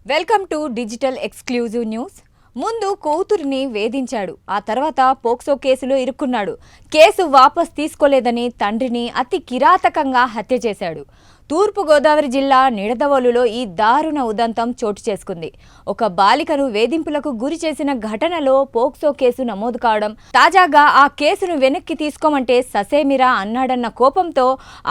Welcome to digital exclusive news. ముందు కూతురిని వేధించాడు, ఆ తర్వాత పోక్సో కేసులో ఇరుక్కున్నాడు. కేసు వాపస్ తీసుకోలేదని తండ్రిని అతి కిరాతకంగా హత్య చేశాడు. తూర్పుగోదావరి జిల్లా నిడదవోలులో ఈ దారుణ ఉదంతం చోటు చేసుకుంది. ఒక బాలికను వేధింపులకు గురి చేసిన ఘటనలో పోక్సో కేసు నమోదు కావడం, తాజాగా ఆ కేసును వెనక్కి తీసుకోమంటే ససేమిరా అన్నాడన్న కోపంతో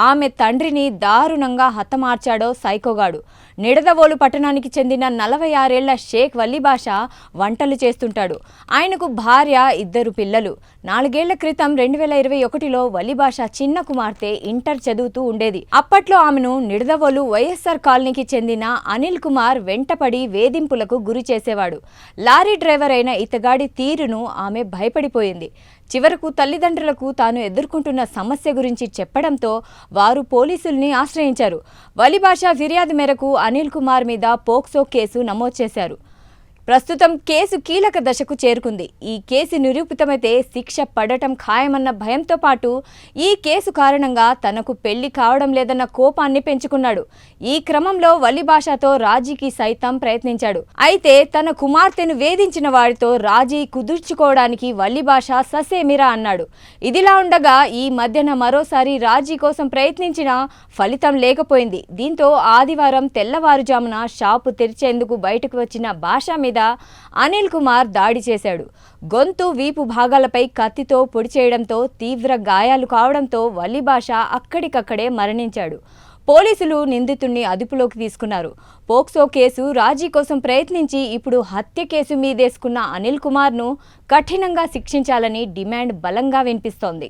ఆమె తండ్రిని దారుణంగా హతమార్చాడో సైకోగాడు. నిడదవోలు పట్టణానికి చెందిన 46 ఏళ్ల షేక్ వల్లీబాషా వంటలు చేస్తుంటాడు. ఆయనకు భార్య, 2 పిల్లలు. 4 ఏళ్ల క్రితం 2021లో వల్లీబాషా చిన్న కుమార్తె ఇంటర్ చదువుతూ ఉండేది. అప్పట్లో ఆమెను నిడదవోలు వైఎస్ఆర్ కాలనీకి చెందిన అనిల్ కుమార్ వెంటపడి వేధింపులకు గురి చేసేవాడు. లారీ డ్రైవర్ అయిన ఇతగాడి తీరును ఆమె భయపడిపోయింది. చివరకు తల్లిదండ్రులకు తాను ఎదుర్కొంటున్న సమస్య గురించి చెప్పడంతో వారు పోలీసుల్ని ఆశ్రయించారు. వల్లీబాషా ఫిర్యాదు మేరకు అనిల్ కుమార్ మీద పోక్సో కేసు నమోదు చేశారు. ప్రస్తుతం కేసు కీలక దశకు చేరుకుంది. ఈ కేసు నిరూపితమైతే శిక్ష పడటం ఖాయమన్న భయంతో పాటు ఈ కేసు కారణంగా తనకు పెళ్లి కావడం లేదన్న కోపాన్ని పెంచుకున్నాడు. ఈ క్రమంలో వల్లీబాషాతో రాజీకి సైతం ప్రయత్నించాడు. అయితే తన కుమార్తెను వేధించిన వాడితో రాజీ కుదుర్చుకోవడానికి వల్లీబాషా ససేమిరా అన్నాడు. ఇదిలా ఉండగా ఈ మధ్యన మరోసారి రాజీ కోసం ప్రయత్నించినా ఫలితం లేకపోయింది. దీంతో ఆదివారం తెల్లవారుజామున షాపు తెరిచేందుకు బయటకు వచ్చిన బాషా మీద అనిల్ కుమార్ దాడి చేశాడు. గొంతు, వీపు భాగాలపై కత్తితో పొడి చేయడంతో తీవ్ర గాయాలు కావడంతో వల్లీబాషా అక్కడికక్కడే మరణించాడు. పోలీసులు నిందితుడిని అదుపులోకి తీసుకున్నారు. పోక్సో కేసు రాజీ కోసం ప్రయత్నించి ఇప్పుడు హత్య కేసు మీదేసుకున్న అనిల్ కుమార్ను కఠినంగా శిక్షించాలని డిమాండ్ బలంగా వినిపిస్తోంది.